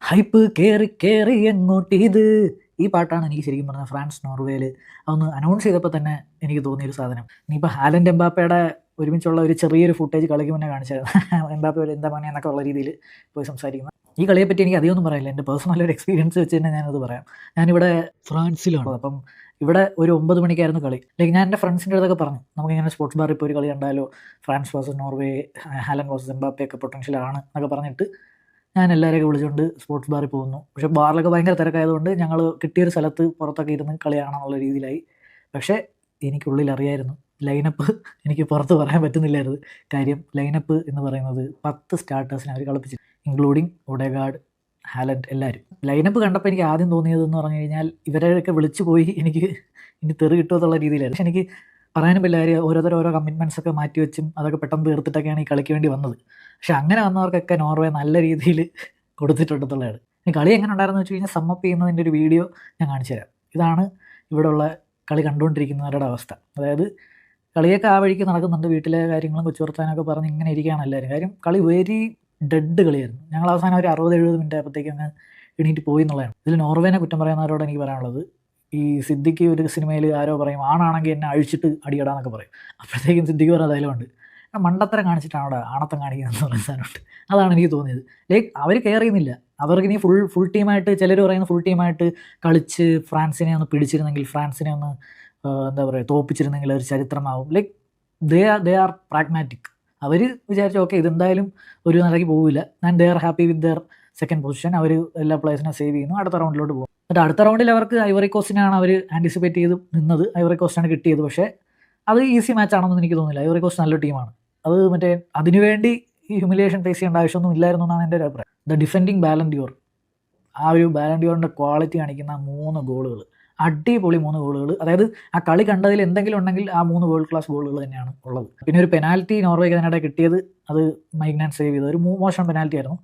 Hype കേറി കേറി എങ്ങോട്ടിത്. ഈ പാട്ടാണ് എനിക്ക് ശരിക്കും പറഞ്ഞാൽ ഫ്രാൻസ് നോർവേയിൽ അതൊന്ന് അനൗൺസ് ചെയ്തപ്പോൾ തന്നെ എനിക്ക് തോന്നിയൊരു സാധനം. ഇനിയിപ്പോൾ ഹാലൻഡ് എംബാപ്പയുടെ ഒരുമിച്ചുള്ള ഒരു ചെറിയൊരു ഫുട്ടേജ് കളിക്ക് മുന്നേ കാണിച്ചായിരുന്നു. എംബാപ്പ ഒരു എന്താ പണി എന്നൊക്കെ ഉള്ള രീതിയിൽ പോയി സംസാരിക്കുന്നത്. ഈ കളിയെപ്പറ്റി എനിക്ക് അധികമൊന്നും പറയില്ല. എൻ്റെ പേഴ്സണൽ ഒരു എക്സ്പീരിയൻസ് വെച്ച് തന്നെ ഞാനത് പറയാം. ഞാനിവിടെ ഫ്രാൻസിലാണ്. അപ്പം ഇവിടെ ഒരു 9 മണിക്കായിരുന്നു കളി. ലൈക്ക് ഞാൻ എൻ്റെ ഫ്രണ്ട്സിൻ്റെ അടുത്തൊക്കെ പറഞ്ഞു, നമുക്കിങ്ങനെ സ്പോർട്സ് ബാറിൽ ഇപ്പോൾ ഒരു കളി കണ്ടാലോ, France versus Norway, Haaland versus എംബാപ്പയൊക്കെ പൊട്ടൻഷ്യലാണ് എന്നൊക്കെ പറഞ്ഞിട്ട് ഞാൻ എല്ലാവരെയൊക്കെ വിളിച്ചുകൊണ്ട് സ്പോർട്സ് ബാറിൽ പോകുന്നു. പക്ഷേ ബാറിലൊക്കെ ഭയങ്കര തിരക്കായതുകൊണ്ട് ഞങ്ങൾ കിട്ടിയൊരു സ്ഥലത്ത് പുറത്തൊക്കെ ഇരുന്ന് കളി കാണാമെന്നുള്ള രീതിയിലായി. പക്ഷേ എനിക്കുള്ളിൽ അറിയായിരുന്നു ലൈനപ്പ് എനിക്ക് പുറത്ത് പറയാൻ പറ്റുന്നില്ലായിരുന്നു. കാര്യം ലൈനപ്പ് എന്ന് പറയുന്നത് 10 സ്റ്റാർട്ടേഴ്സിനെ അവർ കളിപ്പിച്ചു, ഇൻക്ലൂഡിങ് ഒഡെഗാർഡ്, ഹാലൻഡ്, എല്ലാവരും. ലൈനപ്പ് കണ്ടപ്പോൾ എനിക്ക് ആദ്യം തോന്നിയതെന്ന് പറഞ്ഞു കഴിഞ്ഞാൽ ഇവരെയൊക്കെ വിളിച്ചു പോയി എനിക്ക് ഇനി തെറി കിട്ടുമെന്നുള്ള രീതിയിലായിരുന്നു. പക്ഷേ എനിക്ക് പറയാനും പറ്റില്ല, കാര്യം ഓരോ കമ്മിറ്റ്മെൻറ്റ്സ് ഒക്കെ മാറ്റി വെച്ചും അതൊക്കെ പെട്ടെന്ന് തീർത്തിട്ടൊക്കെയാണ് ഈ കളിക്ക് വേണ്ടി വന്നത്. പക്ഷെ അങ്ങനെ വന്നവർക്കൊക്കെ നോർവേ നല്ല രീതിയിൽ കൊടുത്തിട്ടുണ്ടെന്നുള്ളതാണ്. ഈ കളി എങ്ങനെ ഉണ്ടായിരുന്നു വെച്ച് കഴിഞ്ഞാൽ സമ്മപ്പ് ചെയ്യുന്നതിൻ്റെ ഒരു വീഡിയോ ഞാൻ കാണിച്ചു തരാം. ഇതാണ് ഇവിടെയുള്ള കളി കണ്ടുകൊണ്ടിരിക്കുന്നവരുടെ അവസ്ഥ. അതായത് കളിയൊക്കെ ആ വഴിക്ക് നടക്കുന്നുണ്ട്, വീട്ടിലെ കാര്യങ്ങളും കൊച്ചു വർത്താനൊക്കെ പറഞ്ഞ് ഇങ്ങനെ ഇരിക്കുകയാണ് എല്ലാവരും. കാര്യം കളി വെരി ഡെഡ് കളിയായിരുന്നു. ഞങ്ങൾ അവസാനം ഒരു 60-70 മിനിറ്റ് ആയപ്പോഴത്തേക്ക് അങ്ങ് എണീറ്റ് പോയി എന്നുള്ളതാണ്. ഇതിൽ നോർവേനെ കുറ്റം പറയുന്നവരോട് എനിക്ക് പറയാനുള്ളത്, ഈ സിദ്ദിഖ് ഒരു സിനിമയിൽ ആരോ പറയും ആണാണെങ്കിൽ എന്നെ അഴിച്ചിട്ട് അടിയിടാന്നൊക്കെ പറയും. അപ്പോഴത്തേക്കും സിദ്ദിഖ് പറഞ്ഞ ഡയലോഗുണ്ട്, മണ്ടത്തരം കാണിച്ചിട്ടാണ് അവിടെ ആണത്തം കാണിക്കുന്നത് പറയുന്ന സാധനമുണ്ട്. അതാണ് എനിക്ക് തോന്നിയത്. ലൈക്ക് അവർ കെയർ ചെയ്യുന്നില്ല. അവർക്ക് ഇനി ഫുൾ ടീമായിട്ട്, ചിലർ പറയുന്ന ഫുൾ ടീമായിട്ട് കളിച്ച് ഫ്രാൻസിനെ ഒന്ന് പിടിച്ചിരുന്നെങ്കിൽ, ഫ്രാൻസിനെ ഒന്ന് എന്താ പറയുക തോപ്പിച്ചിരുന്നെങ്കിൽ ഒരു ചരിത്രമാവും. Like they are pragmatic. അവർ വിചാരിച്ചു ഓക്കെ ഇതെന്തായാലും ഒരു നിലയ്ക്ക് പോവില്ല, and they are happy with their second position. അവർ എല്ലാ പ്ലേയേഴ്സിനെ സേവ് ചെയ്യുന്നു, അടുത്ത റൗണ്ടിലോട്ട് പോകും. എന്നിട്ട് അടുത്ത റൗണ്ടിൽ അവർക്ക് ഐവറി കോസ്റ്റിനാണ് അവർ ആൻറ്റിസിപ്പേറ്റ് ചെയ്ത് നിന്നത്. ഐവറി കോസ്റ്റാണ് കിട്ടിയത്. പക്ഷേ അത് ഈസി മാച്ച് ആണെന്ന് എനിക്ക് തോന്നുന്നില്ല. ഐവറി കോസ്റ്റ് നല്ല ടീമാണ്. അത് മറ്റേ അതിനുവേണ്ടി ഈ ഹ്യൂമിലിയേഷൻ ഫേസ് ചെയ്യേണ്ട ആവശ്യമൊന്നും ഇല്ലായിരുന്നു എന്നാണ് എൻ്റെ ഒരു അഭിപ്രായം. ദ ഡിഫെൻഡിങ് ബാലൻഡിയോർ, ആ ഒരു ബാലൻഡിയോറിൻ്റെ ക്വാളിറ്റി കാണിക്കുന്ന 3 ഗോളുകൾ, അടിപൊളി 3 ഗോളുകൾ. അതായത് ആ കളി കണ്ടതിൽ എന്തെങ്കിലും ഉണ്ടെങ്കിൽ ആ 3 വേൾഡ് ക്ലാസ് ഗോളുകൾ തന്നെയാണ് ഉള്ളത്. പിന്നെ ഒരു പെനാൽറ്റി നോർവേക്ക് അതിനിടെ കിട്ടിയത്, അത് മൈഗ്നാൻ സേവ് ചെയ്തത് ഒരു മോശം പെനാൽറ്റി ആയിരുന്നു.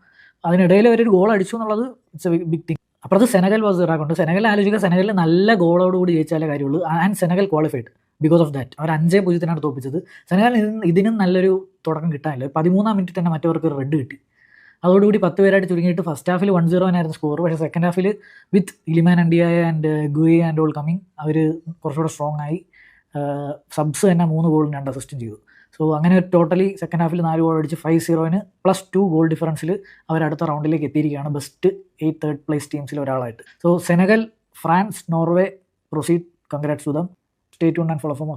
അതിനിടയിൽ അവരൊരു ഗോൾ അടിച്ചു എന്നുള്ളത് ഇറ്റ്സ് എ ബിഗ് തിങ്. അപ്പുറത്ത് സെനഗൽ വാസ് ഇറാഖുണ്ട്. സെനഗൽ ആലോചിക്കുക, സെനഗലിൽ നല്ല ഗോളോടുകൂടി ജയിച്ചാലേ കാര്യമുള്ളൂ. And Senegal qualified because of that. അവർ 5-0 തോപ്പിച്ചത്. സെനഗൽ ഇതിനും നല്ലൊരു തുടക്കം കിട്ടാനില്ല. 13-ാം മിനിറ്റ് തന്നെ മറ്റവർക്ക് ഒരു റെഡ് കിട്ടി. അതോടുകൂടി 10 പേരായിട്ട് ചുരുങ്ങിയിട്ട് ഫസ്റ്റ് ഹാഫിൽ 1-0 സ്കോർ. പക്ഷേ second Hafil with ഇലിമാൻ അൻഡിയായ and ഗുയി and all coming അവർ കുറച്ചുകൂടെ സ്ട്രോങ് ആയി. സബ്സ് തന്നെ 3 ഗോളിന് 2 അസിസ്റ്റും ചെയ്തു. സോ അങ്ങനെ ടോട്ടലി സെക്കൻഡ് ഹാഫിൽ 4 ഗോൾ അടിച്ച് 5-0 +2 ഗോൾ ഡിഫറൻസിൽ അവർ അടുത്ത റൗണ്ടിലേക്ക് എത്തിയിരിക്കുകയാണ്, ബെസ്റ്റ് 8 തേർഡ് പ്ലേസ് ടീംസിൽ ഒരാളായിട്ട്. So Senegal, France, Norway proceed. Congrats to them. Stay tuned and follow for more.